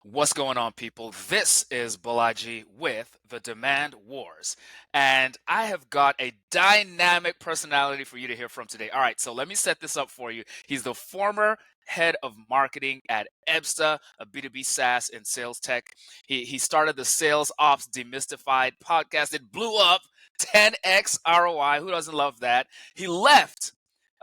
What's going on, people? This is Balaji with the Demand Wars, and I have got a dynamic personality for you to hear from today. All right, so let me set this up for you. He's the former head of marketing at Ebsta, a B2B SaaS and sales tech. He started the Sales Ops Demystified podcast. It blew up 10x ROI. Who doesn't love that? He left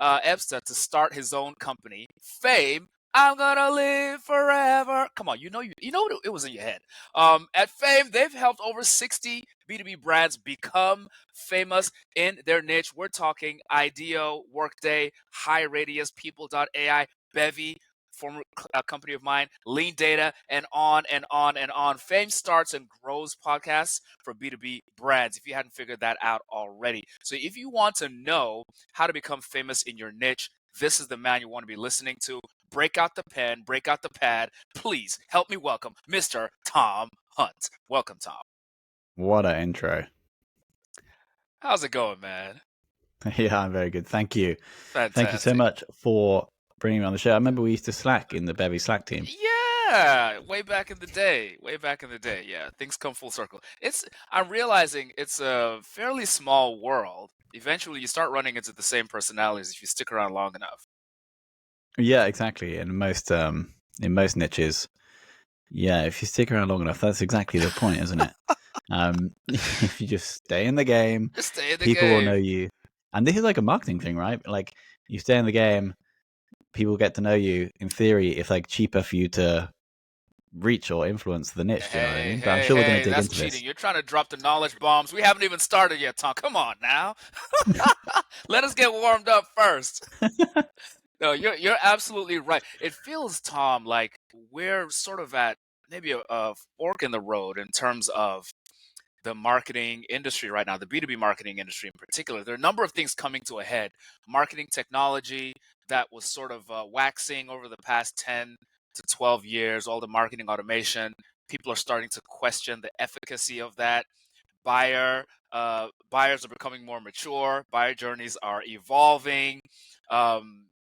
Ebsta to start his own company, Fame. I'm gonna live forever. Come on, you know it was in your head. At Fame, they've helped over 60 B2B brands become famous in their niche. We're talking IDEO, Workday, High Radius, People.ai, Bevy, former company of mine, Lean Data, and on and on and on. Fame starts and grows podcasts for B2B brands, if you hadn't figured that out already. So if you want to know how to become famous in your niche, this is the man you want to be listening to. Break out the pen, break out the pad. Please help me welcome Mr. Tom Hunt. Welcome, Tom. What an intro. How's it going, man? Yeah, I'm very good. Thank you. Thank you so Fantastic. much for bringing me on the show. I remember we used to Slack in the Bevy Slack team. Yeah, way back in the day. Way back in the day. Yeah, things come full circle. I'm realizing it's a fairly small world. Eventually you start running into the same personalities if you stick around long enough. Yeah, exactly. In most niches, yeah, if you stick around long enough, that's exactly the point, isn't it? If you just stay in the game, Just stay in the people will know game. you. And this is like a marketing thing, right? Like you stay in the game, people get to know you. In theory, it's like cheaper for you to reach or influence the niche. Do you know what I Hey, mean? But I'm hey, sure we're going hey, to dig that's into cheating. this. You're trying to drop the knowledge bombs. We haven't even started yet, Tom. Come on now. Let us get warmed up first. No, you're absolutely right. It feels, Tom, like we're sort of at maybe a fork in the road in terms of the marketing industry right now, the B2B marketing industry in particular. There are a number of things coming to a head. Marketing technology that was sort of waxing over the past 10 to 12 years, all the marketing automation. People are starting to question the efficacy of that. Buyers are becoming more mature. Buyer journeys are evolving.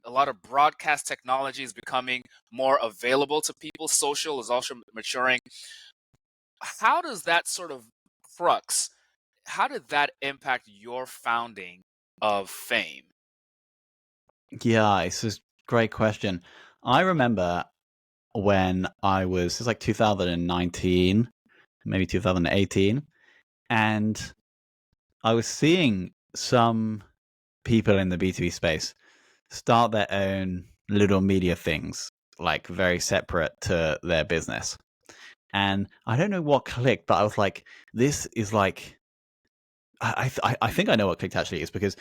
A lot of broadcast technology is becoming more available to people. Social is also maturing. How does that sort of crux, how did that impact your founding of Fame? Yeah, it's a great question. I remember when it's like 2019, maybe 2018, and I was seeing some people in the B2B space start their own little media things, like very separate to their business. And I don't know what clicked, but I was like, this is like, I think I know what clicked actually is because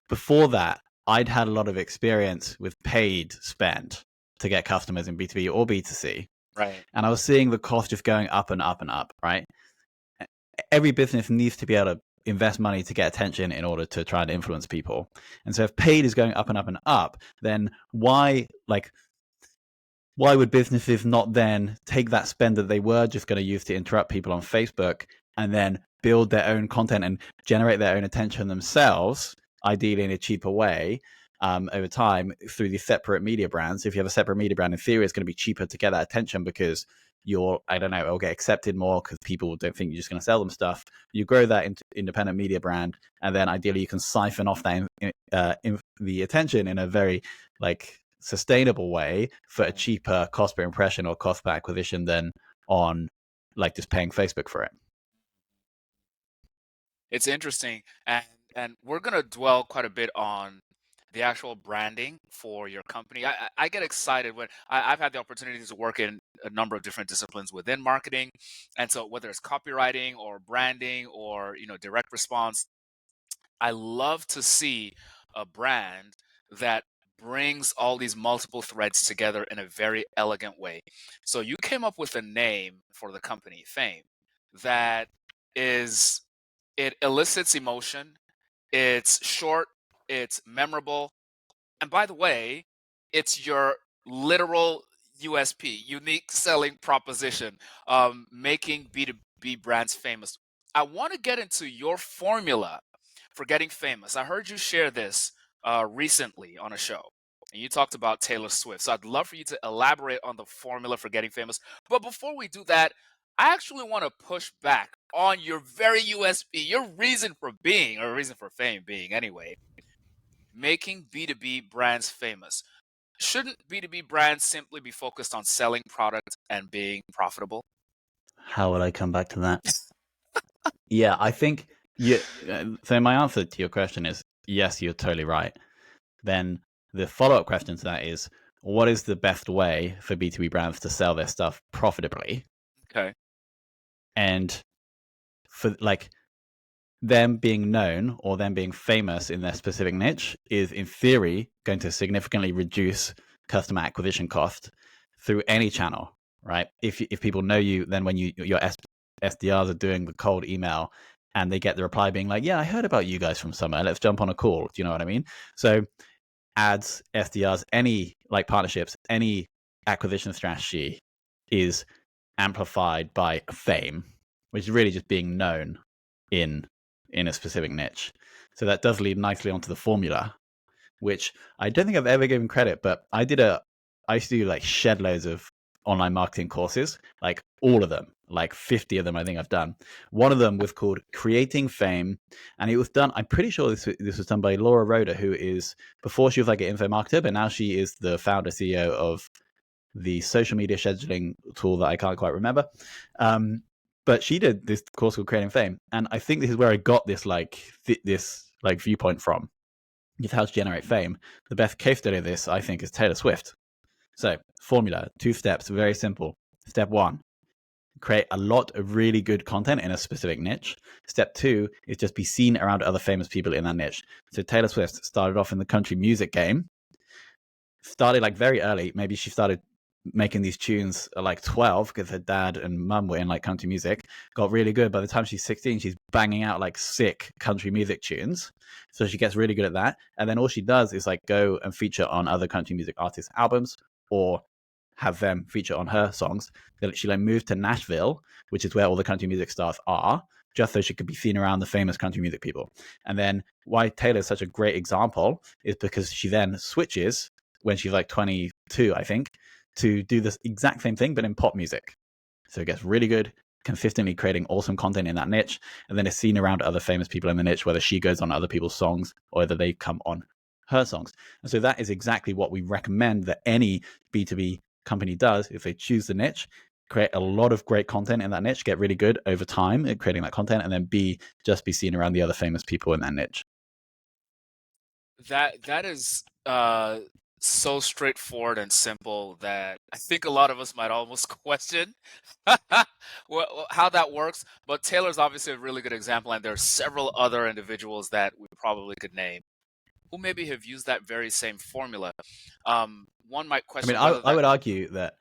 before that, I'd had a lot of experience with paid spend to get customers in B2B or B2C. Right. And I was seeing the cost just going up and up and up, right? Every business needs to be able to invest money to get attention in order to try and influence people. And so if paid is going up and up and up, then why would businesses not then take that spend that they were just going to use to interrupt people on Facebook and then build their own content and generate their own attention themselves, ideally in a cheaper way, over time through these separate media brands? If you have a separate media brand, in theory, it's going to be cheaper to get that attention because it'll get accepted more because people don't think you're just going to sell them stuff. You grow that independent media brand, and then ideally you can siphon off that the attention in a very sustainable way for a cheaper cost per impression or cost per acquisition than on just paying Facebook for it. It's interesting, and we're gonna dwell quite a bit on the actual branding for your company. I get excited when I've had the opportunity to work in a number of different disciplines within marketing, and so whether it's copywriting or branding or direct response, I love to see a brand that brings all these multiple threads together in a very elegant way. So you came up with a name for the company, Fame, that is it elicits emotion, it's short, it's memorable, and by the way, it's your literal USP, unique selling proposition, making B2B brands famous. I want to get into your formula for getting famous. I heard you share this recently on a show. and you talked about Taylor Swift. So I'd love for you to elaborate on the formula for getting famous. But before we do that, I actually want to push back on your very USP, your reason for being, or reason for fame being anyway, making B2B brands famous. Shouldn't B2B brands simply be focused on selling products and being profitable? How would I come back to that? Yeah, I think you. So my answer to your question is yes, you're totally right. Then the follow-up question to that is, what is the best way for B2B brands to sell their stuff profitably? Okay. And for like them being known or them being famous in their specific niche is in theory going to significantly reduce customer acquisition cost through any channel, right? If people know you, then when your SDRs are doing the cold email and they get the reply being like, yeah, I heard about you guys from somewhere, let's jump on a call. Do you know what I mean? So ads, SDRs, any like partnerships, any acquisition strategy is amplified by fame, which is really just being known in a specific niche. So that does lead nicely onto the formula, which I don't think I've ever given credit, but I used to do like shed loads of online marketing courses, like all of them, like 50 of them I think I've done. One of them was called Creating Fame, and it was done, I'm pretty sure this was done by Laura Roeder, who is, before she was like an info marketer, but now she is the founder, CEO of the social media scheduling tool that I can't quite remember. But she did this course called Creating Fame, and I think this is where I got this viewpoint from. Is how to generate fame. The best case study of this, I think, is Taylor Swift. So, formula, 2 steps, very simple. Step 1, create a lot of really good content in a specific niche. Step 2 is just be seen around other famous people in that niche. So Taylor Swift started off in the country music game, started like very early. Maybe she started making these tunes at like 12 because her dad and mum were in like country music, got really good. By the time she's 16, she's banging out like sick country music tunes. So she gets really good at that. And then all she does is like go and feature on other country music artists' albums or have them feature on her songs. She like moved to Nashville, which is where all the country music stars are, just so she could be seen around the famous country music people. And then why Taylor is such a great example is because she then switches when she's like 22, I think, to do this exact same thing, but in pop music. So it gets really good, consistently creating awesome content in that niche, and then it's seen around other famous people in the niche, whether she goes on other people's songs or whether they come on her songs. And so that is exactly what we recommend that any B2B company does. If they choose the niche, create a lot of great content in that niche, get really good over time at creating that content, and then just be seen around the other famous people in that niche. That is so straightforward and simple that I think a lot of us might almost question how that works. But Taylor's obviously a really good example, and there are several other individuals that we probably could name who maybe have used that very same formula. One might I mean, question whether I that. would argue that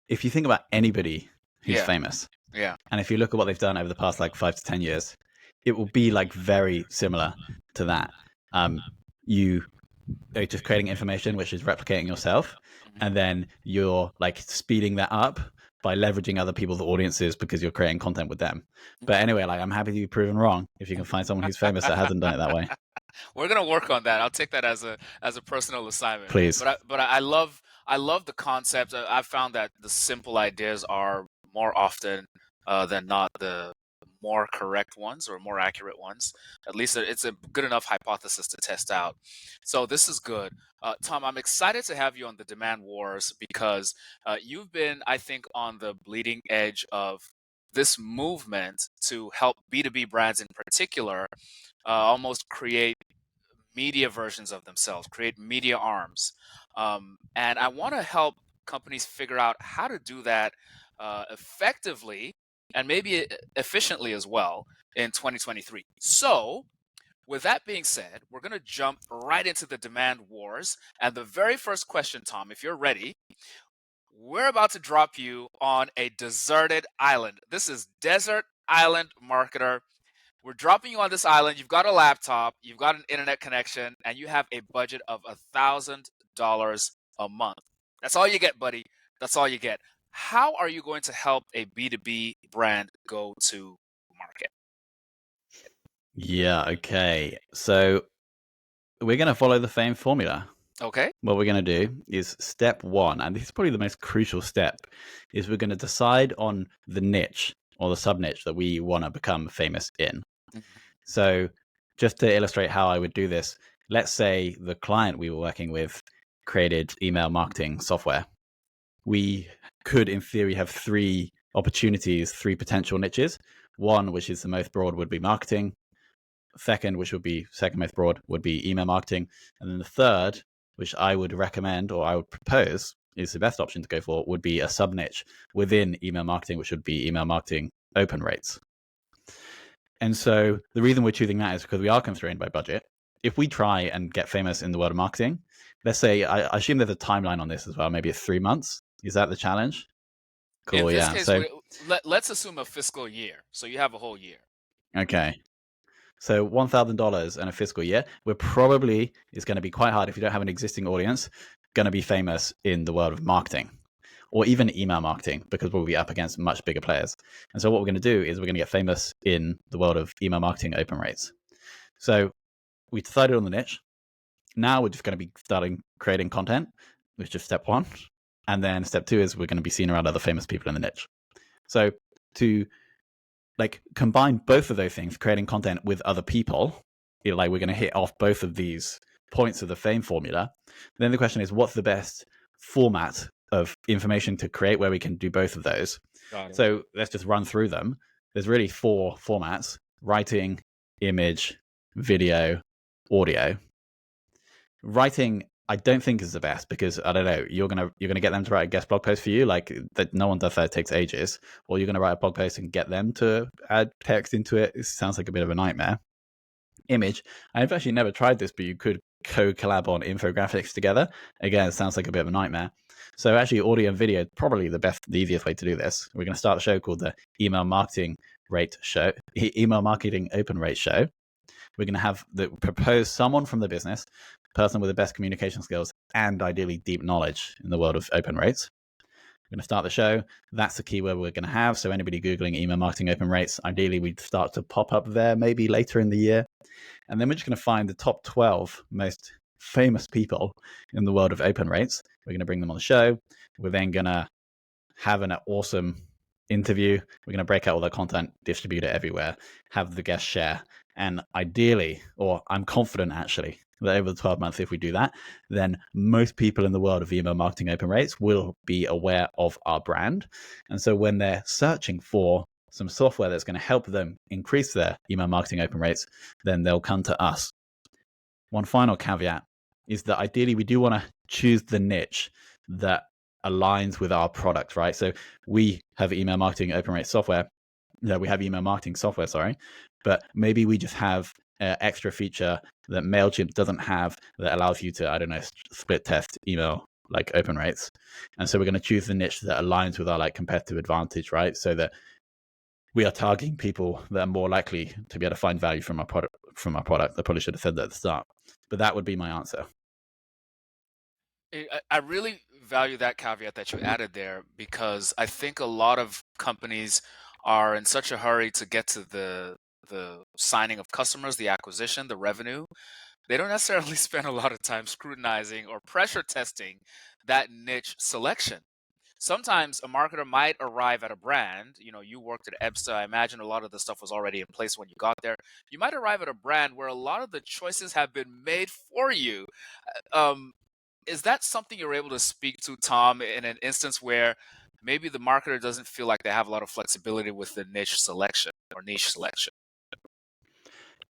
if you think about anybody who's Yeah, famous, yeah. and if you look at what they've done over the past like 5 to 10 years, it will be like very similar to that. You are just creating information, which is replicating yourself, Mhm. and then you're like speeding that up by leveraging other people's audiences because you're creating content with them. But Okay. anyway, like I'm happy to be proven wrong if you can find someone who's famous that hasn't done it that way. We're gonna work on that. I'll take that as a personal assignment. Please. But I love the concept. I've found that the simple ideas are more often than not the more correct ones or more accurate ones. At least it's a good enough hypothesis to test out. So this is good. Tom, I'm excited to have you on the Demand Wars because you've been, I think, on the bleeding edge of this movement to help B2B brands in particular almost create media versions of themselves, create media arms. And I want to help companies figure out how to do that effectively and maybe efficiently as well in 2023. So, with that being said, we're going to jump right into the demand wars. And the very first question, Tom, if you're ready, we're about to drop you on a deserted island. This is Desert Island Marketer. We're dropping you on this island. You've got a laptop, you've got an internet connection, and you have a budget of $1,000 a month. That's all you get, buddy. That's all you get. How are you going to help a B2B brand go to market? Yeah, okay. So we're going to follow the fame formula. Okay. What we're going to do is step one, and this is probably the most crucial step, is we're going to decide on the niche or the sub niche that we want to become famous in. Mhm. So just to illustrate how I would do this, let's say the client we were working with created email marketing software. We could, in theory, have three opportunities, three potential niches. One, which is the most broad, would be marketing. Second, which would be second most broad, would be email marketing. And then the third, which I would recommend or I would propose is the best option to go for, would be a sub niche within email marketing, which would be email marketing open rates. And so the reason we're choosing that is because we are constrained by budget. If we try and get famous in the world of marketing, let's say, I assume there's a timeline on this as well. Maybe it's 3 months. Is that the challenge? In Cool. this Yeah. case, So, let's assume a fiscal year. So you have a whole year. okay. So $1,000 in a fiscal year, we're probably, is going to be quite hard if you don't have an existing audience, going to be famous in the world of marketing or even email marketing because we'll be up against much bigger players. And so what we're going to do is we're going to get famous in the world of email marketing open rates. So we decided on the niche. Now we're just going to be starting creating content, which is step one. And then step two is we're going to be seen around other famous people in the niche. So to like combine both of those things, creating content with other people, like we're going to hit off both of these points of the fame formula. Then the question is, what's the best format of information to create where we can do both of those? Got it. So let's just run through them. There's really 4 formats: writing, image, video, audio. Writing, I don't think is the best because I don't know, you're gonna get them to write a guest blog post for you, like that. No one does that. It takes ages. Or you're gonna write a blog post and get them to add text into it. It sounds like a bit of a nightmare. Image, I've actually never tried this, but you could co-collab on infographics together. Again, it sounds like a bit of a nightmare. So actually, audio and video probably the easiest way to do this. We're going to start a show called the Email Marketing Open Rate Show. We're going to have propose someone from the business, person with the best communication skills and ideally deep knowledge in the world of open rates. We're going to start the show. That's the keyword we're going to have. So anybody Googling email marketing open rates, ideally we'd start to pop up there maybe later in the year. And then we're just going to find the top 12 most famous people in the world of open rates. We're going to bring them on the show. We're then going to have an awesome interview. We're going to break out all their content, distribute it everywhere, have the guests share. And ideally, or I'm confident actually, that over the 12 months, if we do that, then most people in the world of email marketing open rates will be aware of our brand. And so when they're searching for some software that's going to help them increase their email marketing open rates, then they'll come to us. One final caveat is that ideally we do want to choose the niche that aligns with our product, right? So we have email marketing open rate software. No, we have email marketing software, sorry. But maybe we just have an extra feature that MailChimp doesn't have that allows you to, I don't know, split test email like open rates. And so we're going to choose the niche that aligns with our like competitive advantage, right? So that we are targeting people that are more likely to be able to find value from our product. I probably should have said that at the start, but that would be my answer. I really value that caveat that you added there because I think a lot of companies are in such a hurry to get to the signing of customers, the acquisition, the revenue. They don't necessarily spend a lot of time scrutinizing or pressure testing that niche selection. Sometimes a marketer might arrive at a brand. You know, you worked at EBSA. I imagine a lot of the stuff was already in place when you got there. You might arrive at a brand where a lot of the choices have been made for you. Um, is that something you're able to speak to, Tom, in an instance where maybe the marketer doesn't feel like they have a lot of flexibility with the niche selection or niche selection?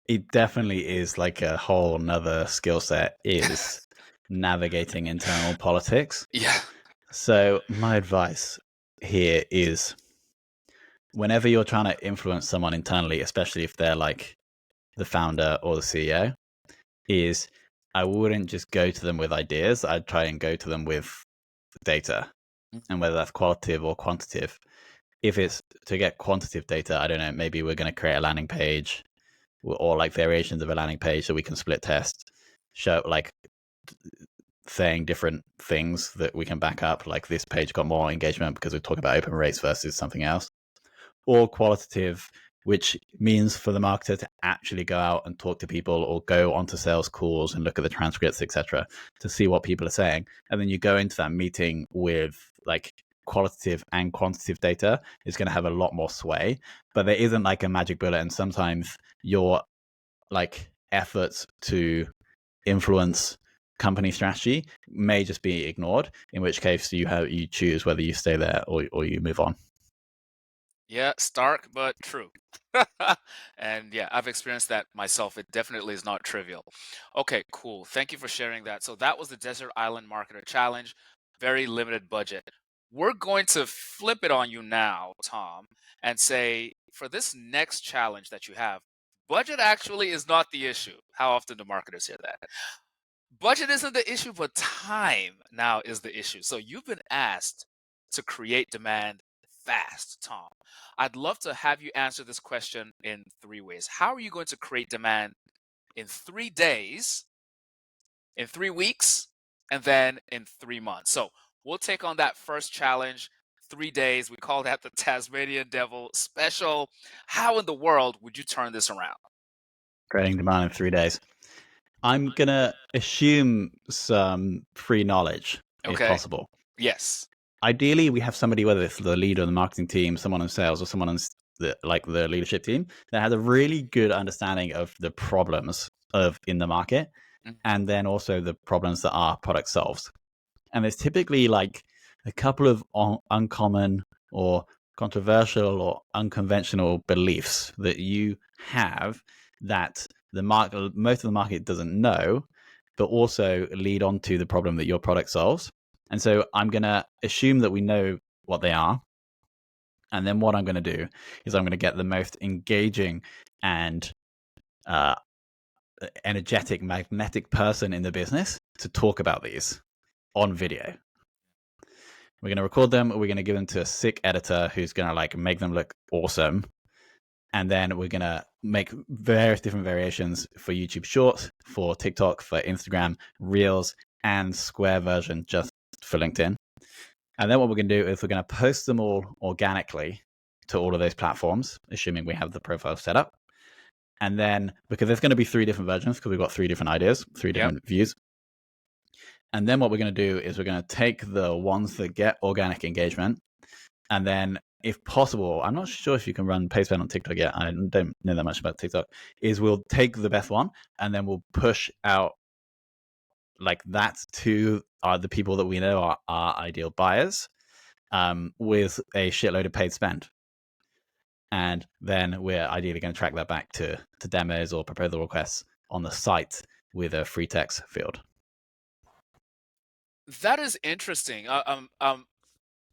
It definitely is like a whole nother skill set is navigating internal politics. Yeah. So my advice here is whenever you're trying to influence someone internally, especially if they're like the founder or the CEO, is I wouldn't just go to them with ideas. I'd try and go to them with data, and whether that's qualitative or quantitative. If it's to get quantitative data, I don't know, maybe we're going to create a landing page or like variations of a landing page so we can split test, show like saying different things that we can back up, like this page got more engagement because we're talking about open rates versus something else. Or qualitative, which means for the marketer to actually go out and talk to people or go onto sales calls and look at the transcripts, etc., to see what people are saying. And then you go into that meeting with like qualitative and quantitative data is going to have a lot more sway, but there isn't like a magic bullet. And sometimes your like efforts to influence company strategy may just be ignored, in which case you choose whether you stay there or you move on. Yeah, stark but true. And yeah, I've experienced that myself. It definitely is not trivial. Okay, cool. Thank you for sharing that. So that was the Desert Island Marketer Challenge, very limited budget. We're going to flip it on you now, Tom, and say for this next challenge that you have, budget actually is not the issue. How often do marketers hear that? Budget isn't the issue, but time now is the issue. So you've been asked to create demand fast, Tom. I'd love to have you answer this question in three ways. How are you going to create demand in 3 days, in 3 weeks, and then in 3 months? So we'll take on that first challenge, 3 days. We call that the Tasmanian Devil special. How in the world would you turn this around? Creating demand in 3 days. I'm going to assume some free knowledge if Okay. possible. Yes. Ideally, we have somebody, whether it's the leader of the marketing team, someone in sales, or someone on the leadership team, that has a really good understanding of the problems in the market, Mhm. and then also the problems that our product solves. And there's typically like a couple of uncommon or controversial or unconventional beliefs that you have that most of the market doesn't know, but also lead on to the problem that your product solves. And so I'm going to assume that we know what they are. And then what I'm going to do is I'm going to get the most engaging and uh, energetic, magnetic person in the business to talk about these on video. We're going to record them. We're going to give them to a sick editor who's going to like make them look awesome. And then we're going to make various different variations for YouTube Shorts, for TikTok, for Instagram, Reels, and Square version just for LinkedIn. And then what we're going to do is we're going to post them all organically to all of those platforms, assuming we have the profile set up. And then, because there's going to be 3 different versions, because we've got 3 different ideas, 3 different views. And then what we're going to do is we're going to take the ones that get organic engagement, and then if possible, I'm not sure if you can run paid spend on TikTok yet. I don't know that much about TikTok. Is we'll take the best one and then we'll push out like that to the people that we know are our ideal buyers, with a shitload of paid spend. And then we're ideally going to track that back to demos or proposal requests on the site with a free text field. That is interesting.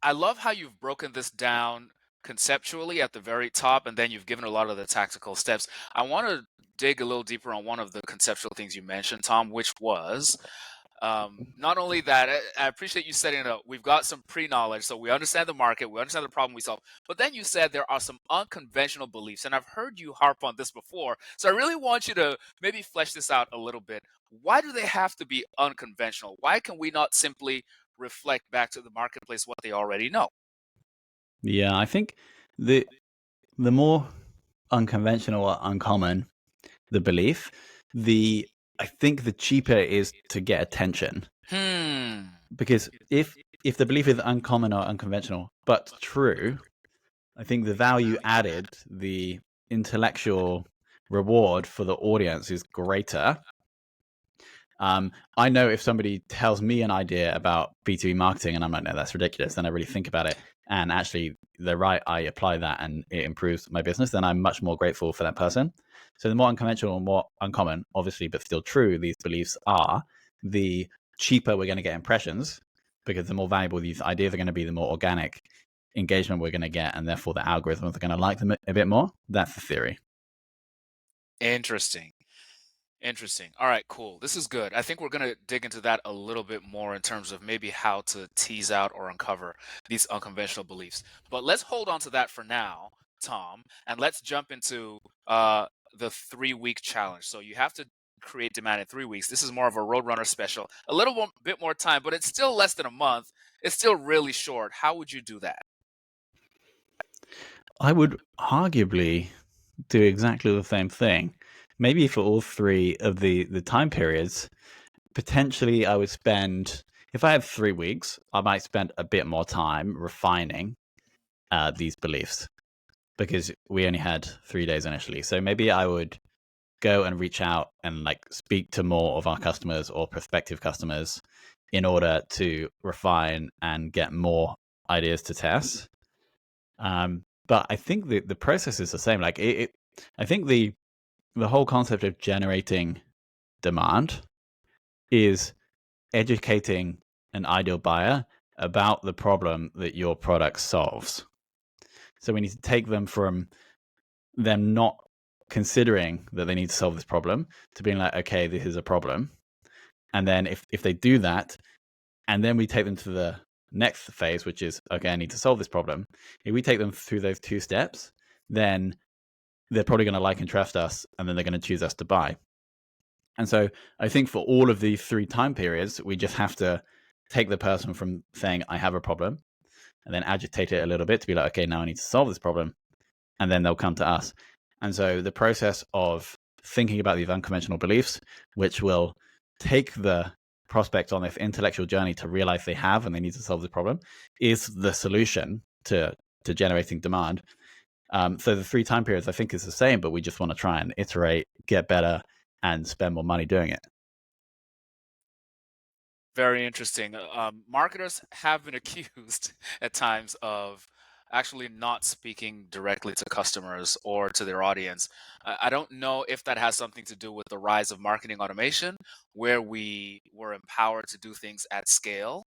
I love how you've broken this down conceptually at the very top, and then you've given a lot of the tactical steps. I want to dig a little deeper on one of the conceptual things you mentioned, Tom, which was not only that, I appreciate you setting it up. We've got some pre-knowledge, so we understand the market, we understand the problem we solve. But then you said there are some unconventional beliefs, and I've heard you harp on this before. So I really want you to maybe flesh this out a little bit. Why do they have to be unconventional? Why can we not simply reflect back to the marketplace what they already know? Yeah, I think the more unconventional or uncommon the belief, I think the cheaper it is to get attention. Because if the belief is uncommon or unconventional but true, I think the value added, the intellectual reward for the audience is greater. I know if somebody tells me an idea about B2B marketing and I'm like, no, that's ridiculous, then I really think about it, and actually they're right, I apply that and it improves my business, then I'm much more grateful for that person. So the more unconventional and more uncommon, obviously, but still true, these beliefs are, the cheaper we're going to get impressions, because the more valuable these ideas are going to be, the more organic engagement we're going to get, and therefore the algorithms are going to like them a bit more. That's the theory. Interesting. Interesting. All right, cool. This is good. I think we're going to dig into that a little bit more in terms of maybe how to tease out or uncover these unconventional beliefs. But let's hold on to that for now, Tom, and let's jump into the 3 week challenge. So you have to create demand in 3 weeks. This is more of a Roadrunner special, a little bit more time, but it's still less than a month. It's still really short. How would you do that? I would arguably do exactly the same thing. Maybe for all three of the time periods, potentially I would spend, if I have 3 weeks, I might spend a bit more time refining these beliefs because we only had 3 days initially. So maybe I would go and reach out and like speak to more of our customers or prospective customers in order to refine and get more ideas to test. But I think the process is the same. Like I think the whole concept of generating demand is educating an ideal buyer about the problem that your product solves. So we need to take them from them not considering that they need to solve this problem to being like, okay, this is a problem. And then if they do that, and then we take them to the next phase, which is, okay, I need to solve this problem. If we take them through those 2 steps, then they're probably going to like and trust us, and then they're going to choose us to buy. And so I think for all of these 3 time periods, we just have to take the person from saying, I have a problem, and then agitate it a little bit to be like, okay, now I need to solve this problem. And then they'll come to us. And so the process of thinking about these unconventional beliefs, which will take the prospect on this intellectual journey to realize they have and they need to solve the problem, is the solution to generating demand. So the 3 time periods I think is the same, but we just want to try and iterate, get better, and spend more money doing it. Very interesting. Marketers have been accused at times of actually not speaking directly to customers or to their audience. I don't know if that has something to do with the rise of marketing automation, where we were empowered to do things at scale.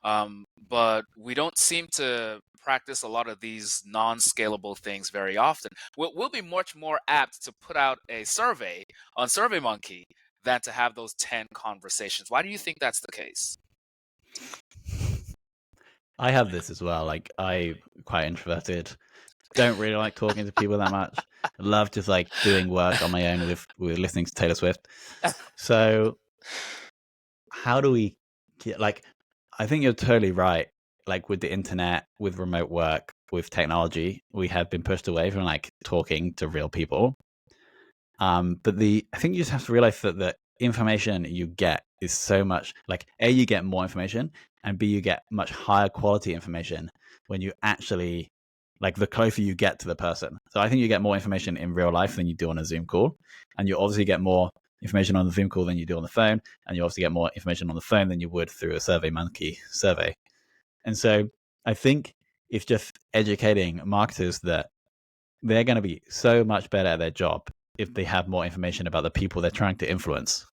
But we don't seem to practice a lot of these non-scalable things very often. We'll be much more apt to put out a survey on SurveyMonkey than to have those 10 conversations. Why do you think that's the case? I have this as well. Like I'm quite introverted. Don't really like talking to people that much. I love just like doing work on my own with listening to Taylor Swift. So how do we get like, I think you're totally right. Like with the internet, with remote work, with technology, we have been pushed away from like talking to real people. But I think you just have to realize that the information you get is so much like A, you get more information, and B, you get much higher quality information when you actually like the closer you get to the person. So I think you get more information in real life than you do on a Zoom call. And you obviously get more information on the Zoom call than you do on the phone. And you obviously get more information on the phone than you would through a SurveyMonkey survey. And so I think it's just educating marketers that they're going to be so much better at their job if they have more information about the people they're trying to influence.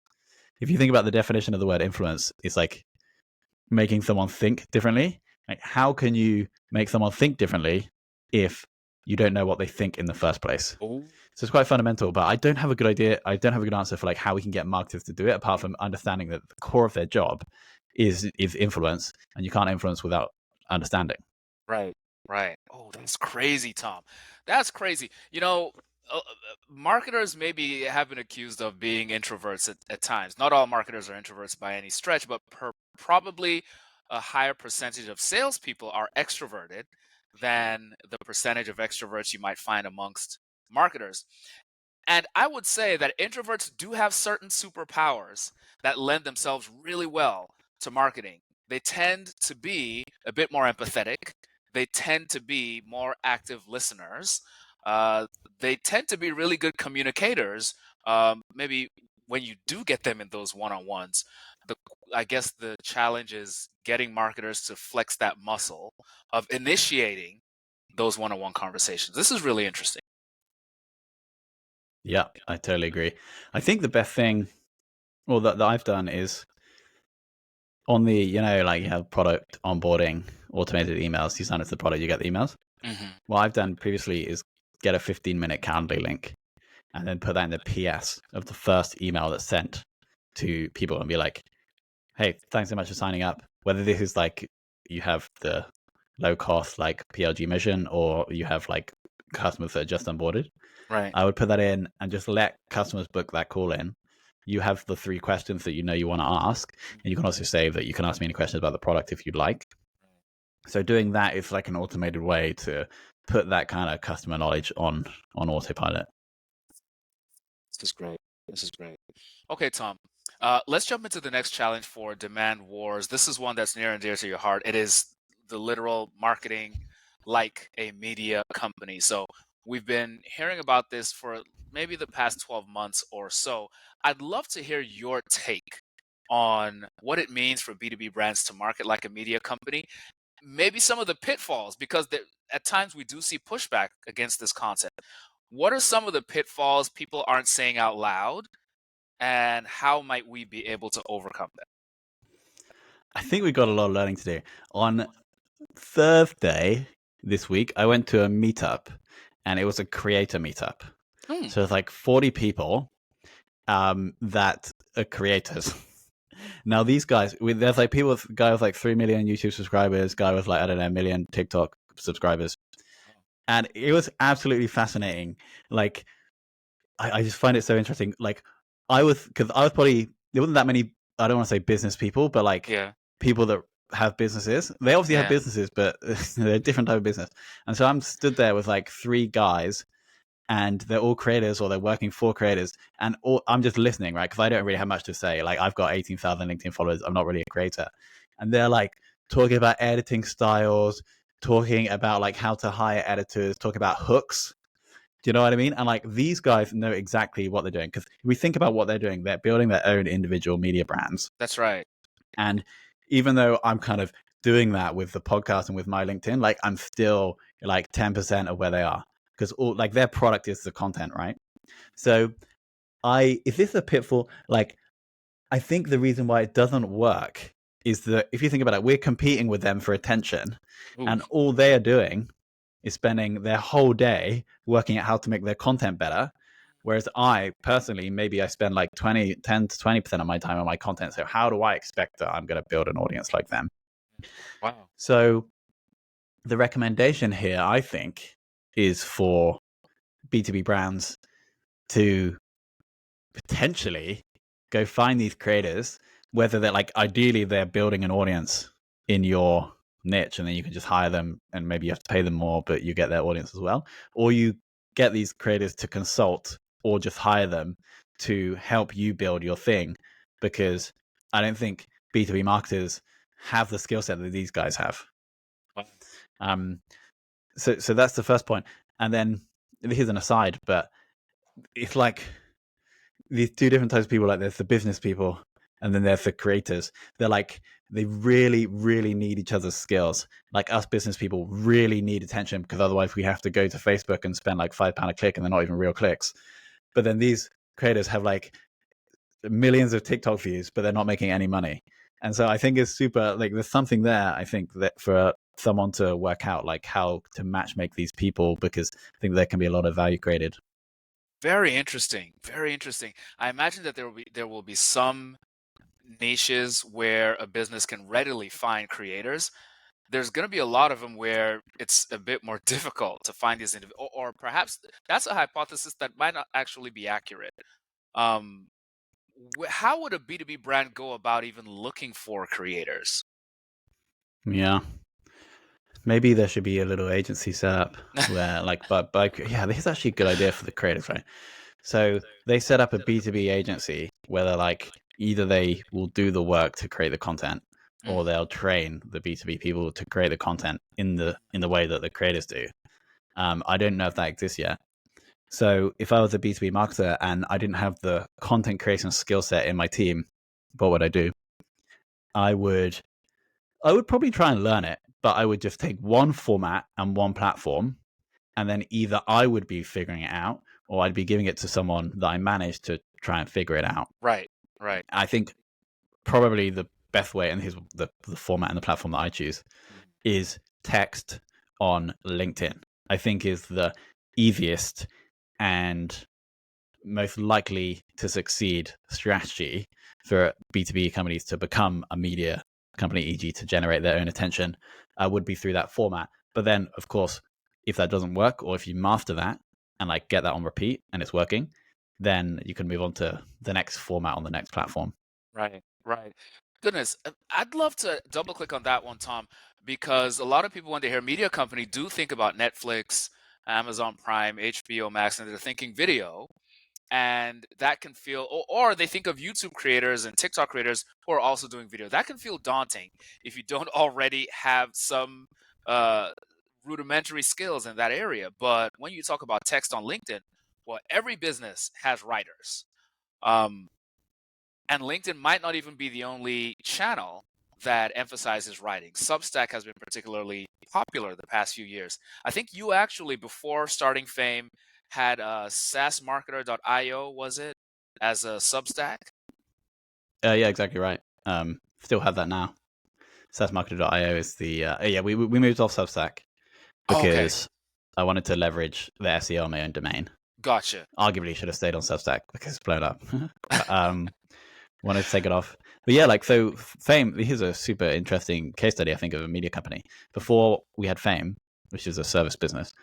If you think about the definition of the word influence, it's like making someone think differently. Like, how can you make someone think differently if you don't know what they think in the first place? Oh, So it's quite fundamental, but I don't have a good idea. I don't have a good answer for like how we can get marketers to do it, apart from understanding that the core of their job is influence, and you can't influence without understanding. right, right. Oh, that's crazy, Tom. That's crazy. Marketers maybe have been accused of being introverts at times. Not all marketers are introverts by any stretch, but probably a higher percentage of salespeople are extroverted than the percentage of extroverts you might find amongst marketers. And I would say that introverts do have certain superpowers that lend themselves really well to marketing. They tend to be a bit more empathetic. They tend to be more active listeners. Uh, they tend to be really good communicators. Maybe when you do get them in those one-on-ones, the I guess the challenge is getting marketers to flex that muscle of initiating those one-on-one conversations. This is really interesting. Yeah, I totally agree. I think the best thing, well, that I've done is on the, like you have product onboarding, automated emails, you sign up to the product, you get the emails. Hmm. What I've done previously is get a 15-minute Calendly link and then put that in the PS of the first email that's sent to people and be like, hey, thanks so much for signing up. Whether this is like you have the low cost like PLG mission or you have like customers that are just onboarded, Right. I would put that in and just let customers book that call in. You have the 3 questions that you want to ask. And you can also say that you can ask me any questions about the product if you'd like. So doing that is like an automated way to put that kind of customer knowledge on autopilot. This is great. This is great. Okay, Tom. Let's jump into the next challenge for Demand Wars. This is one that's near and dear to your heart. It is the literal marketing like a media company. So we've been hearing about this for maybe the past 12 months or so. I'd love to hear your take on what it means for B2B brands to market like a media company, maybe some of the pitfalls, because at times we do see pushback against this concept. What are some of the pitfalls people aren't saying out loud, and how might we be able to overcome them? I think we've got a lot of learning to do. On Thursday this week, I went to a meetup, and it was a creator meetup. Hmm. So it's like 40 people that are creators. Now these guys, there's like people, guy with like 3 million YouTube subscribers, guy with like, I don't know, a million TikTok subscribers. And it was absolutely fascinating. Like, I just find it so interesting. Like, because I was probably, there wasn't that many, I don't want to say business people, but like Yeah. people that have businesses. They obviously have Yeah. businesses, but they're a different type of business. And so I'm stood there with like three guys, and they're all creators or they're working for creators, and I'm just listening, right? Because I don't really have much to say. Like, I've got 18,000 LinkedIn followers. I'm not really a creator. And they're like talking about editing styles, talking about like how to hire editors, talking about hooks. Do you know what I mean? And like these guys know exactly what they're doing, because if we think about what they're doing, they're building their own individual media brands. That's right. And even though I'm kind of doing that with the podcast and with my LinkedIn, like I'm still like 10% of where they are, because all like their product is the content, right? So is this a pitfall? Like, I think the reason why it doesn't work is that if you think about it, we're competing with them for attention, Ooh. and all they are doing is spending their whole day working out how to make their content better. Whereas I personally, maybe I spend like 10 to 20% of my time on my content. So how do I expect that I'm going to build an audience like them? Wow. So the recommendation here, I think, is for B2B brands to potentially go find these creators, whether they're like, ideally they're building an audience in your niche, and then you can just hire them, and maybe you have to pay them more, but you get their audience as well. Or you get these creators to consult, or just hire them to help you build your thing, because I don't think B2B marketers have the skill set that these guys have. Wow. Um, so that's the first point. And then here's an aside, but it's like these two different types of people. Like, there's the business people, and then there's the creators. They're like, they really, really need each other's skills. Like, us business people really need attention, because otherwise we have to go to Facebook and spend like £5 a click, and they're not even real clicks. But then these creators have like millions of TikTok views, but they're not making any money. And so I think it's super, like, there's something there, I think, that for someone to work out like how to match make these people, because I think there can be a lot of value created. Very interesting. Very interesting. I imagine that there will be some niches where a business can readily find creators. There's going to be a lot of them where it's a bit more difficult to find these individuals, or perhaps that's a hypothesis that might not actually be accurate. Um, how would a B2B brand go about even looking for creators? Yeah. Maybe there should be a little agency set up where, like, yeah, this is actually a good idea for the creators, right? So they set up a B2B agency where they're like, either they will do the work to create the content, or Mm, they'll train the B2B people to create the content in the way that the creators do. I don't know if that exists yet. So if I was a B2B marketer and I didn't have the content creation skill set in my team, what would I do? I would probably try and learn it, but I would just take one format and one platform, and then either I would be figuring it out, or I'd be giving it to someone that I managed to try and figure it out. right, right. I think probably the best way, and here's the format and the platform that I choose, Mhm. is text on LinkedIn. I think is the easiest and most likely to succeed strategy for B2B companies to become a media company, e.g., to generate their own attention, would be through that format. But then, of course, if that doesn't work, or if you master that and like get that on repeat and it's working, then you can move on to the next format on the next platform. Right, right. Goodness, I'd love to double click on that one, Tom, because a lot of people, when they hear media company, do think about Netflix, Amazon Prime, HBO Max, and they're thinking video. And that can feel, or they think of YouTube creators and TikTok creators who are also doing video. That can feel daunting if you don't already have some uh, rudimentary skills in that area. But when you talk about text on LinkedIn, well, every business has writers. Um, and LinkedIn might not even be the only channel that emphasizes writing. Substack has been particularly popular the past few years. I think you actually, before starting Fame, had SaaSmarketer.io, was it, as a Substack? Yeah, exactly right. Still have that now. SaaSmarketer.io is the yeah. We moved off Substack Oh, okay, because I wanted to leverage the SEO on my own domain. gotcha. Arguably, should have stayed on Substack because it's blown up. But, wanted to take it off. But yeah, like so, Fame. Here's a super interesting case study. I think of a media company. Before we had Fame, which is a service business,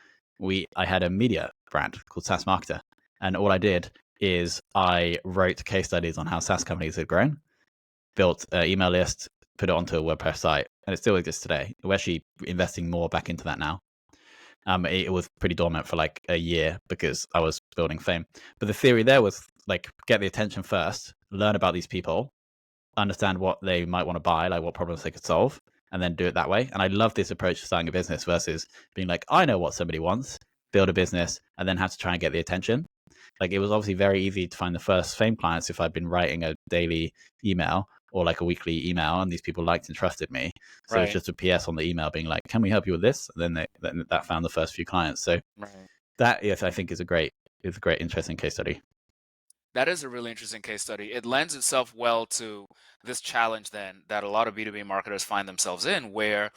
I had a media brand called SaaS Marketer, and all I did is I wrote case studies on how SaaS companies had grown, built an email list, put it onto a WordPress site, and it still exists today. We're actually investing more back into that now. It was pretty dormant for like a year because I was building Fame. But the theory there was like get the attention first, learn about these people, understand what they might want to buy, like what problems they could solve, and then do it that way. And I love this approach to starting a business versus being like, I know what somebody wants, build a business, and then have to try and get the attention. Like it was obviously very easy to find the first Fame clients if I'd been writing a daily email or like a weekly email, and these people liked and trusted me. So it's Right, just a PS on the email being like, "Can we help you with this?" And then that found the first few clients. So right. that, yes, I think is a great interesting case study. That is a really interesting case study. It lends itself well to this challenge then that a lot of B2B marketers find themselves in, where,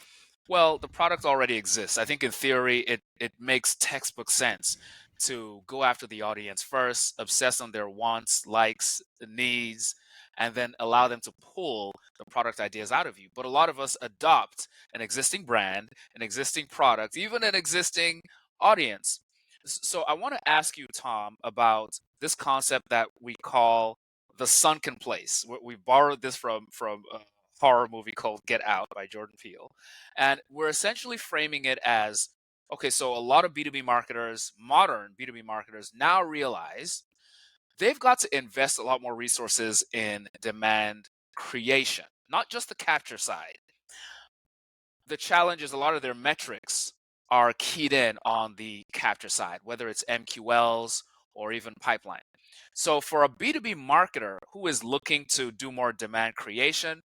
well, the product already exists. I think in theory, it makes textbook sense to go after the audience first, obsess on their wants, likes, needs, and then allow them to pull the product ideas out of you. But a lot of us adopt an existing brand, an existing product, even an existing audience. So I want to ask you, Tom, about this concept that we call the sunken place. We borrowed this from a horror movie called Get Out by Jordan Peele, and we're essentially framing it as, okay, so a lot of B2B marketers, modern B2B marketers, now realize they've got to invest a lot more resources in demand creation, not just the capture side. The challenge is a lot of their metrics are keyed in on the capture side, whether it's MQLs or even pipeline. So for a B2B marketer who is looking to do more demand creation,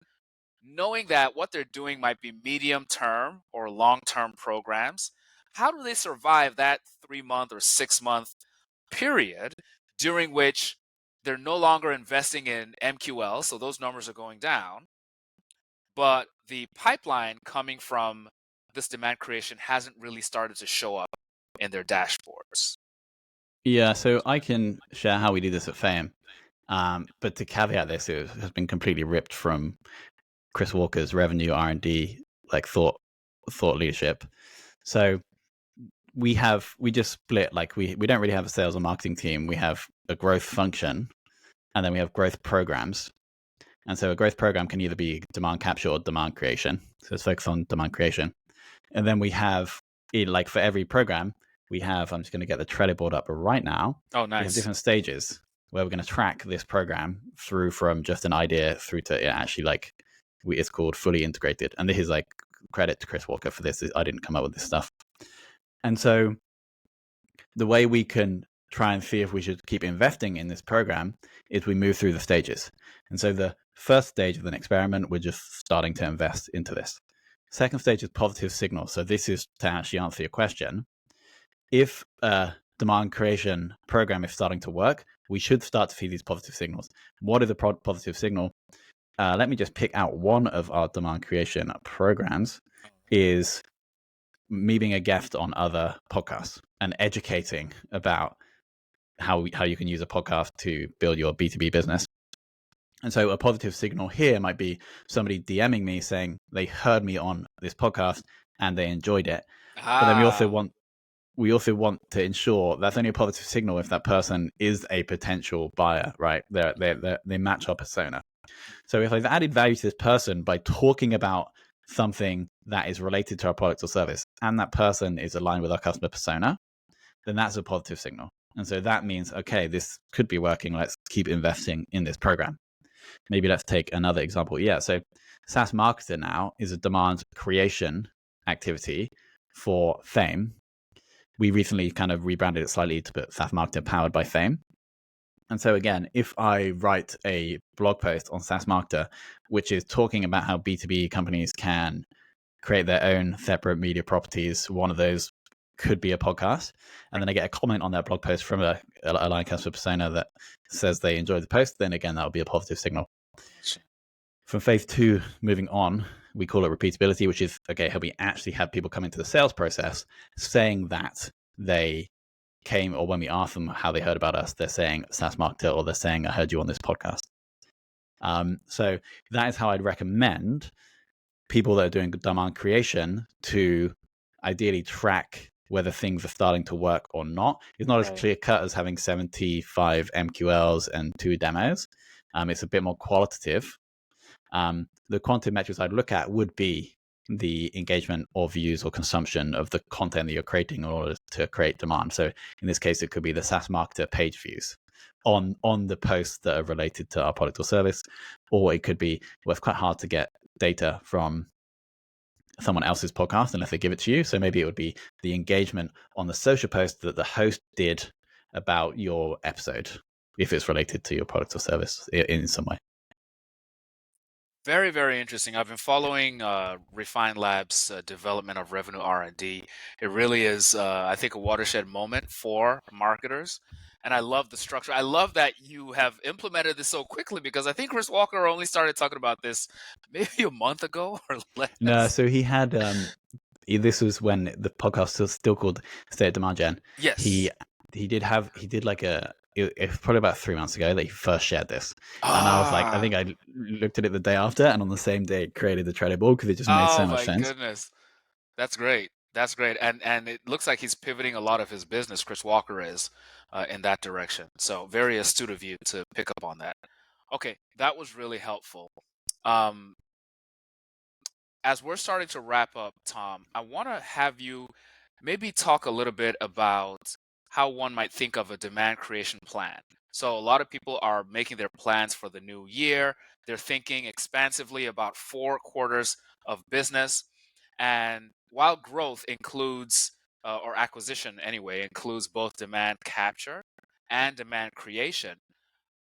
knowing that what they're doing might be medium term or long term programs, how do they survive that 3 month or 6 month period during which they're no longer investing in MQL, so those numbers are going down, but the pipeline coming from this demand creation hasn't really started to show up in their dashboards? Yeah, so I can share how we do this at Fame. But to caveat this, it has been completely ripped from Chris Walker's revenue R&D like thought leadership. So we just split, like we don't really have a sales or marketing team. We have a growth function, and then we have growth programs. And so a growth program can either be demand capture or demand creation. So it's focused on demand creation. And then we have, like for every program, we have, I'm just going to get the Trello board up right now. Oh, We have nice. different stages where we're going to track this program through from just an idea through to actually like, it's called fully integrated. And this is like credit to Chris Walker for this. I didn't come up with this stuff. And so the way we can try and see if we should keep investing in this program is we move through the stages. And so the first stage of an experiment, we're just starting to invest into this. Second stage is positive signal. So this is to actually answer your question. If a demand creation program is starting to work, we should start to see these positive signals. What is a positive signal? Let me just pick out one of our demand creation programs is me being a guest on other podcasts and educating about how you can use a podcast to build your B2B business. And so a positive signal here might be somebody DMing me saying they heard me on this podcast and they enjoyed it. But then we also want to ensure that's only a positive signal if that person is a potential buyer, right? They match our persona. So if I've added value to this person by talking about something that is related to our product or service, and that person is aligned with our customer persona, then that's a positive signal. And so that means, okay, this could be working. Let's keep investing in this program. Maybe let's take another example. Yeah, so SaaS Marketer now is a demand creation activity for Fame. We recently kind of rebranded it slightly to put SaaS Marketer powered by Fame. And so again, if I write a blog post on SaaS Marketer, which is talking about how B2B companies can create their own separate media properties, one of those could be a podcast. And then I get a comment on that blog post from a line customer persona that says they enjoyed the post, then again, that would be a positive signal. From phase 2, moving on, we call it repeatability, which is, okay, have we actually had people come into the sales process saying that they came, or when we ask them how they heard about us, they're saying SaaS Marketer, or they're saying I heard you on this podcast. So that is how I'd recommend people that are doing demand creation to ideally track whether things are starting to work or not. It's not as clear cut as having 75 MQLs and 2 demos. It's a bit more qualitative. The quantitative metrics I'd look at would be the engagement or views or consumption of the content that you're creating in order to create demand. So in this case, it could be the SaaS Marketer page views on the posts that are related to our product or service, or it could be, well, it's quite hard to get data from someone else's podcast unless they give it to you. So maybe it would be the engagement on the social post that the host did about your episode, if it's related to your product or service in some way. Very, very interesting. I've been following Refine Labs' development of revenue R&D. It really is, I think, a watershed moment for marketers. And I love the structure. I love that you have implemented this so quickly, because I think Chris Walker only started talking about this maybe a month ago or less. No, so he had, this was when the podcast was still called State of Demand Gen. Yes. He did like it was probably about 3 months ago that he first shared this. And I was like, I think I looked at it the day after, and on the same day created the Trello board because it just made so much sense. Oh my goodness. That's great. That's great. And it looks like he's pivoting a lot of his business, Chris Walker is, in that direction. So very astute of you to pick up on that. Okay, that was really helpful. As we're starting to wrap up, Tom, I want to have you maybe talk a little bit about how one might think of a demand creation plan. So a lot of people are making their plans for the new year. They're thinking expansively about 4 quarters of business. And while growth includes, or acquisition anyway, includes both demand capture and demand creation,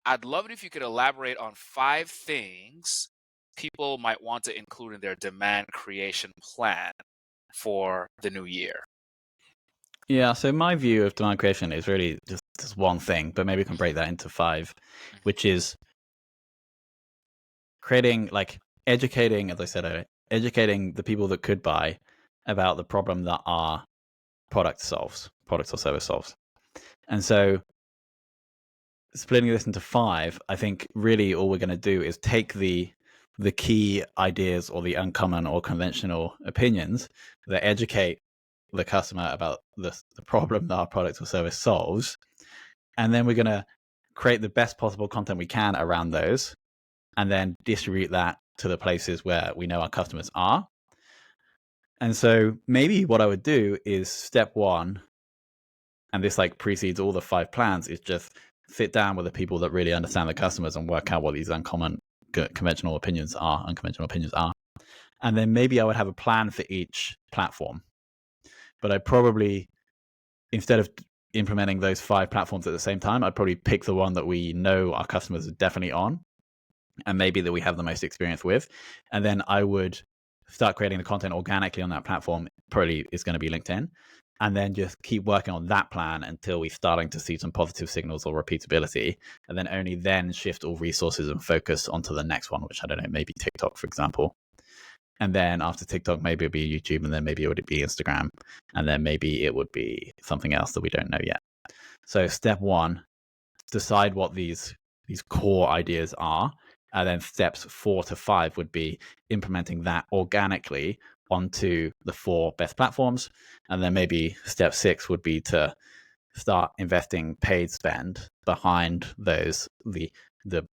I'd love it if you could elaborate on 5 things people might want to include in their demand creation plan for the new year. Yeah, so my view of demand creation is really just one thing, but maybe we can break that into 5, which is creating, like, educating, as I said earlier, educating the people that could buy about the problem that our product or service solves. And so splitting this into 5, I think really all we're going to do is take the key ideas or the uncommon or conventional opinions that educate the customer about the problem that our product or service solves. And then we're going to create the best possible content we can around those, and then distribute that to the places where we know our customers are. And so maybe what I would do is step 1, and this like precedes all the 5 plans, is just sit down with the people that really understand the customers and work out what these unconventional opinions are. And then maybe I would have a plan for each platform. But I probably, instead of implementing those 5 platforms at the same time, I'd probably pick the one that we know our customers are definitely on, and maybe that we have the most experience with. And then I would start creating the content organically on that platform. Probably is going to be LinkedIn. And then just keep working on that plan until we're starting to see some positive signals or repeatability. And then only then shift all resources and focus onto the next one, which I don't know, maybe TikTok, for example. And then after TikTok, maybe it'd be YouTube, and then maybe it would be Instagram, and then maybe it would be something else that we don't know yet. So step 1, decide what these core ideas are, and then steps 4 to 5 would be implementing that organically onto the 4 best platforms. And then maybe step 6 would be to start investing paid spend behind those, the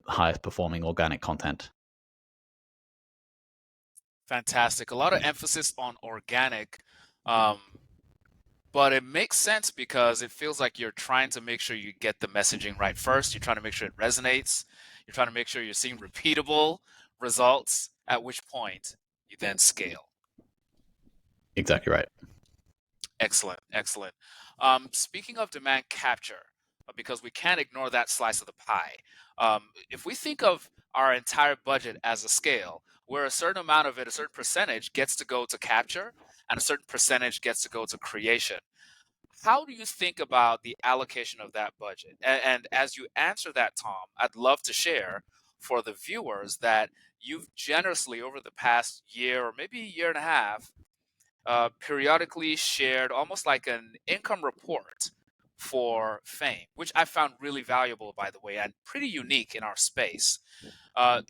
highest performing organic content. Fantastic. A lot of emphasis on organic. But it makes sense because it feels like you're trying to make sure you get the messaging right first. You're trying to make sure it resonates. You're trying to make sure you're seeing repeatable results, at which point you then scale. Exactly right. Excellent, excellent. Speaking of demand capture, because we can't ignore that slice of the pie, if we think of our entire budget as a scale, where a certain amount of it, a certain percentage gets to go to capture, and a certain percentage gets to go to creation, how do you think about the allocation of that budget? And as you answer that, Tom, I'd love to share for the viewers that you've generously, over the past year or maybe a year and a half, periodically shared almost like an income report for Fame, which I found really valuable, by the way, and pretty unique in our space.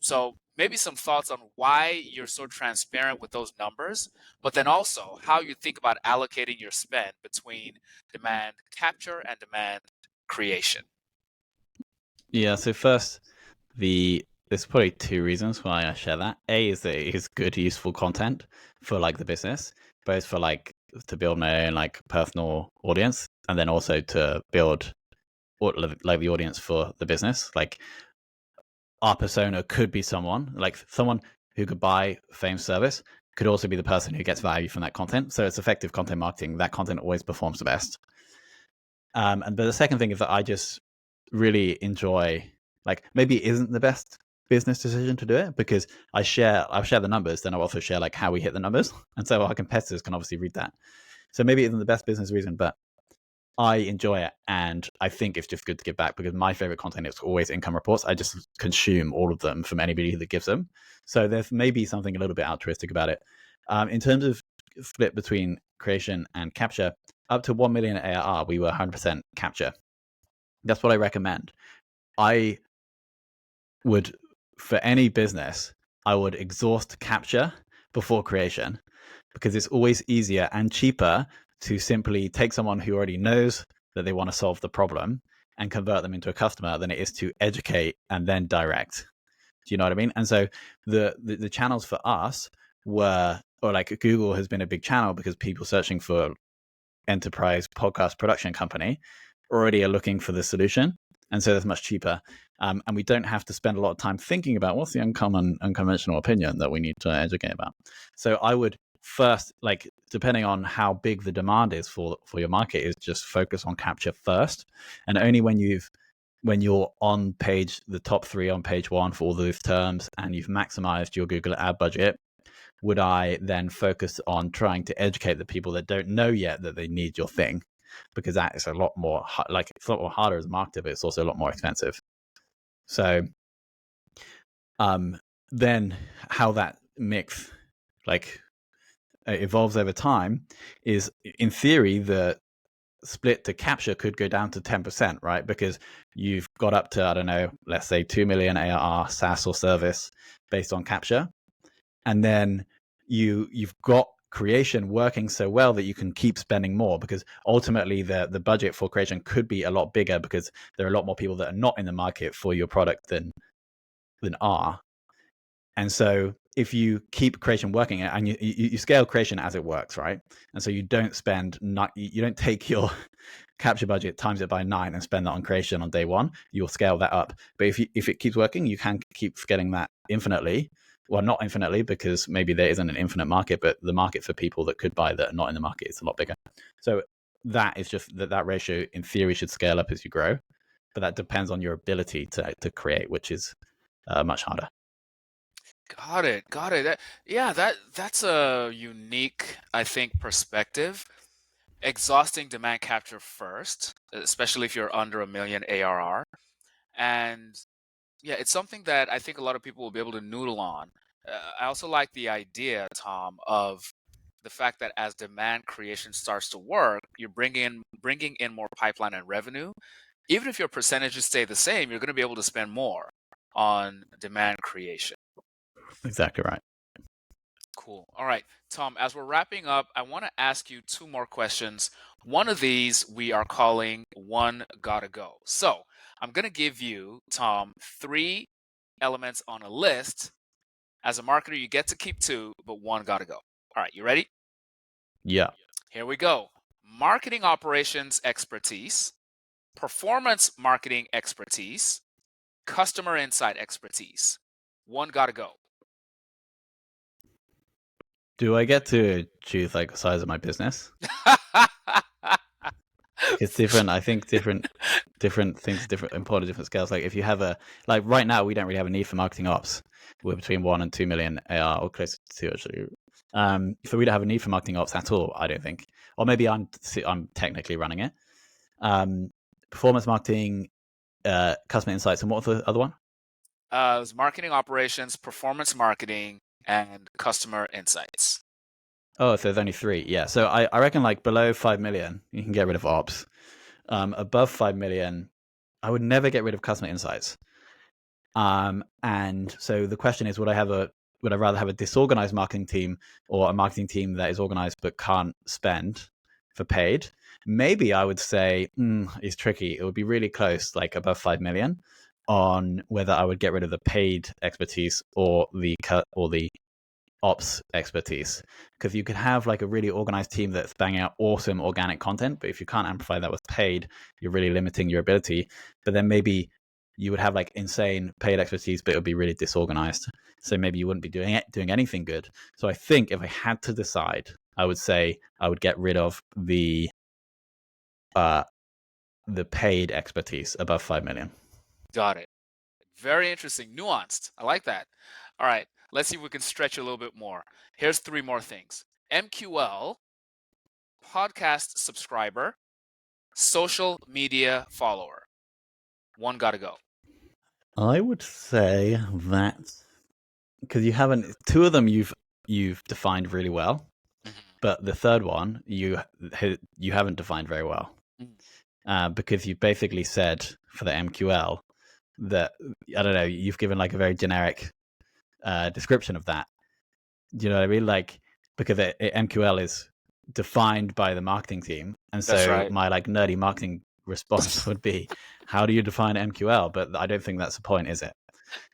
So maybe some thoughts on why you're so transparent with those numbers, but then also how you think about allocating your spend between demand capture and demand creation. Yeah. So first, there's probably two reasons why I share that. A is that it is good, useful content for like the business, both for like to build my own like personal audience, and then also to build like the audience for the business. Like our persona could be someone who could buy Fame service could also be the person who gets value from that content. So it's effective content marketing. That content always performs the best. But the second thing is that I just really enjoy, like, maybe it isn't the best business decision to do it because I'll share the numbers, then I'll also share like how we hit the numbers, and so our competitors can obviously read that. So maybe it isn't the best business reason, but I enjoy it, and I think it's just good to give back because my favorite content is always income reports. I just consume all of them from anybody that gives them. So there's maybe something a little bit altruistic about it. In terms of split between creation and capture, up to 1 million ARR, we were 100% capture. That's what I recommend. I would, for any business, I would exhaust capture before creation because it's always easier and cheaper to simply take someone who already knows that they want to solve the problem and convert them into a customer than it is to educate and then direct. Do you know what I mean? And so the channels for us were, or like Google has been a big channel because people searching for enterprise podcast production company already are looking for the solution. And so that's much cheaper. And we don't have to spend a lot of time thinking about what's the unconventional opinion that we need to educate about. So I would first, like, depending on how big the demand is for your market, is just focus on capture first. And only when you're on the top 3 on page 1 for all those terms and you've maximized your Google ad budget, would I then focus on trying to educate the people that don't know yet that they need your thing, because that is a lot more it's a lot more harder as a marketer, but it's also a lot more expensive. So then how that mix like evolves over time is, in theory, the split to capture could go down to 10%, right? Because you've got up to, I don't know, let's say 2 million ARR SaaS or service based on capture. And then you've got creation working so well that you can keep spending more, because ultimately the budget for creation could be a lot bigger because there are a lot more people that are not in the market for your product than are. And so if you keep creation working and you scale creation as it works, right? And so you don't take your capture budget, times it by 9 and spend that on creation on day one. You'll scale that up. But if it keeps working, you can keep scaling that infinitely. Well, not infinitely, because maybe there isn't an infinite market, but the market for people that could buy that are not in the market is a lot bigger. So that is just that ratio in theory should scale up as you grow, but that depends on your ability to create, which is much harder. Got it. Got it. That's a unique, I think, perspective. Exhausting demand capture first, especially if you're under a million ARR. And yeah, it's something that I think a lot of people will be able to noodle on. I also like the idea, Tom, of the fact that as demand creation starts to work, you're bringing in more pipeline and revenue. Even if your percentages stay the same, you're going to be able to spend more on demand creation. Exactly right. Cool. All right, Tom, as we're wrapping up, I want to ask you two more questions. One of these we are calling One Gotta Go. So I'm going to give you, Tom, 3 elements on a list. As a marketer, you get to keep 2, but 1 gotta go. All right, you ready? Yeah. Here we go. marketing operations expertise, performance marketing expertise, customer insight expertise. One got to go. Do I get to choose like the size of my business? It's different. I think different things, different important, different scales. Like if you have like right now, we don't really have a need for marketing ops. We're between 1 and 2 million AR, or close to 2 actually. So we don't have a need for marketing ops at all, I don't think. Or maybe I'm technically running it. Performance marketing, customer insights, and what was the other one? It was marketing operations, performance marketing, and customer insights. Oh, so there's only 3. Yeah. So I reckon like below 5 million, you can get rid of ops. Above 5 million, I would never get rid of customer insights. And so the question is, would I rather have a disorganized marketing team or a marketing team that is organized but can't spend for paid? Maybe I would say it's tricky. It would be really close, like above 5 million, on whether I would get rid of the paid expertise or the ops expertise, because you could have like a really organized team that's banging out awesome organic content, but if you can't amplify that with paid, you're really limiting your ability. But then maybe you would have like insane paid expertise, but it would be really disorganized, so maybe you wouldn't be doing anything good. So I think if I had to decide, I would say I would get rid of the paid expertise above 5 million. Got it. Very interesting. Nuanced. I like that. All right. Let's see if we can stretch a little bit more. Here's 3 more things. MQL, podcast subscriber, social media follower. One got to go. I would say that because you haven't, 2 of them you've defined really well, but the third one you haven't defined very well, because you basically said for the MQL that, I don't know, you've given like a very generic description of that. Do you know what I mean? Like, because MQL is defined by the marketing team, and so That's right. my like nerdy marketing response would be, how do you define MQL? But I don't think that's the point, is it?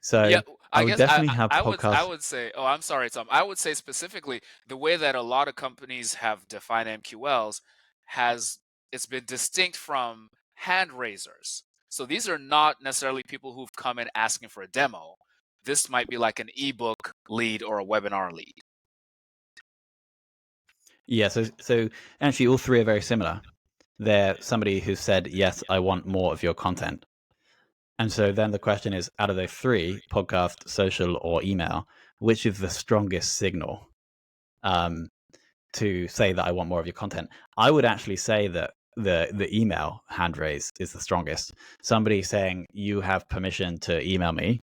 So Yeah, I I would guess definitely have I podcasts. would say, oh, I'm sorry, Tom. I would say specifically the way that a lot of companies have defined MQLs has it's been distinct from hand raisers. So these are not necessarily people who've come in asking for a demo. This might be like an ebook lead or a webinar lead. Yeah, so actually all 3 are very similar. They're somebody who said, yes, I want more of your content. And so then the question is, out of those 3, podcast, social, or email, which is the strongest signal to say that I want more of your content? I would actually say that the email hand raise is the strongest. Somebody saying you have permission to email me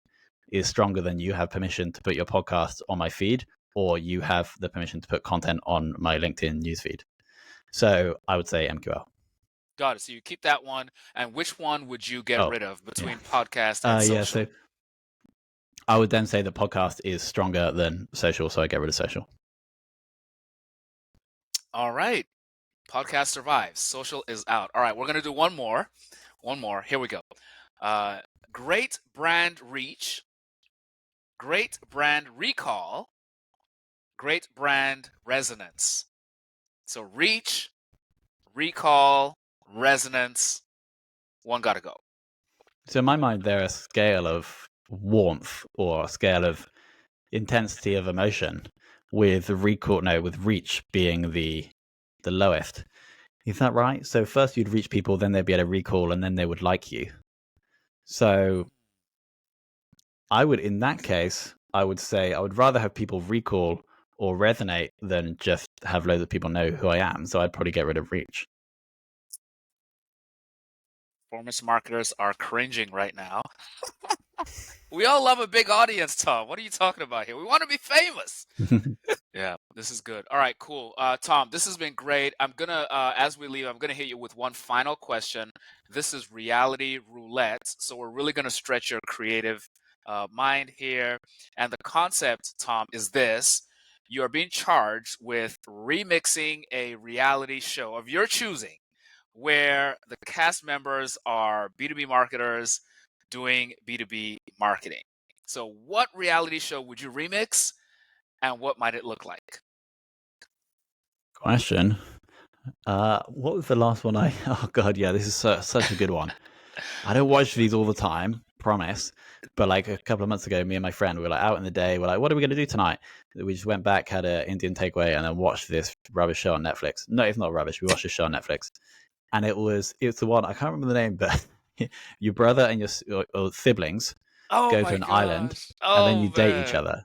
is stronger than you have permission to put your podcast on my feed, or you have the permission to put content on my LinkedIn newsfeed. So I would say MQL. Got it. So you keep that one. And which one would you get Oh, rid of yeah. between podcast and Yeah, social? so I would then say the podcast is stronger than social, so I get rid of social. All right. Podcast survives. Social is out. All right. We're going to do one more. One more. Here we go. Great brand reach, great brand recall, great brand resonance. So reach, recall, resonance. One got to go. So in my mind, they're a scale of warmth or a scale of intensity of emotion, with reach being the lowest. Is that right? So first you'd reach people, then they'd be able to recall, and then they would like you. So I would, in that case, I would say I would rather have people recall or resonate than just have loads of people know who I am. So I'd probably get rid of reach. Performance marketers are cringing right now. We all love a big audience, Tom. What are you talking about here? We want to be famous. Yeah, this is good. All right, cool. Tom, this has been great. I'm gonna, as we leave, I'm gonna hit you with one final question. This is reality roulette, so we're really gonna stretch your creative mind here. And the concept, Tom, is this: you are being charged with remixing a reality show of your choosing, where the cast members are B2B marketers doing B2B marketing. So, what reality show would you remix? And what might it look like? Question. What was the last one I? Oh God, yeah, this is such a good one. I don't watch these all the time, promise. But like a couple of months ago, me and my friend we were like out in the day. We're like, what are we going to do tonight? We just went back, had an Indian takeaway, and then watched this rubbish show on Netflix. No, it's not rubbish. We watched a show on Netflix, and it's the one I can't remember the name, but your brother and or siblings Oh go to my an island, gosh. and then you Oh date each man. other.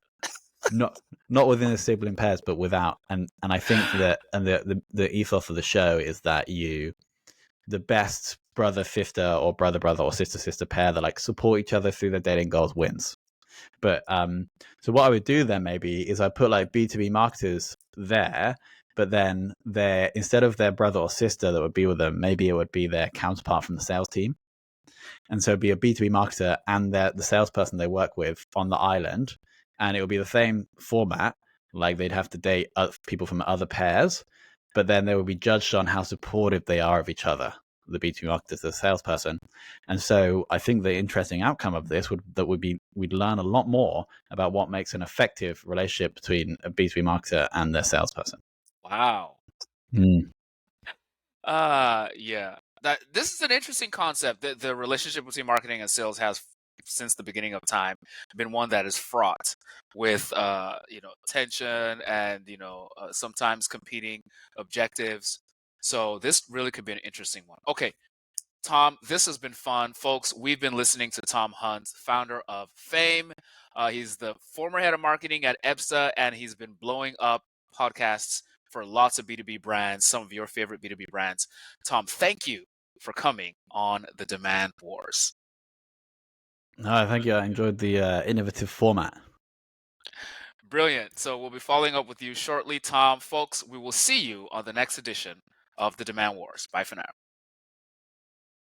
Not within the sibling pairs, but without. And I think that and the ethos of the show is that the best brother sister or brother or sister pair that like support each other through their dating goals wins. But so what I would do then maybe is I put like B2B marketers there, but then their instead of their brother or sister that would be with them, maybe it would be their counterpart from the sales team. And so it'd be a B2B marketer and the salesperson they work with on the island. And it would be the same format. Like they'd have to date people from other pairs, but then they would be judged on how supportive they are of each other, the B2B marketer to the salesperson. And so I think the interesting outcome of this would be we'd learn a lot more about what makes an effective relationship between a B2B marketer and their salesperson. Wow. Mm. Yeah. This is an interesting concept. The relationship between marketing and sales has since the beginning of time been one that is fraught with tension and sometimes competing objectives. So this really could be an interesting one. Okay, Tom, this has been fun. Folks, we've been listening to Tom Hunt, founder of Fame. He's the former head of marketing at EBSA, and he's been blowing up podcasts for lots of B2B brands, some of your favorite B2B brands. Tom, thank you for coming on the Demand Wars. No, thank you. I enjoyed the innovative format. Brilliant. So we'll be following up with you shortly, Tom. Folks, we will see you on the next edition of the Demand Wars. Bye for now.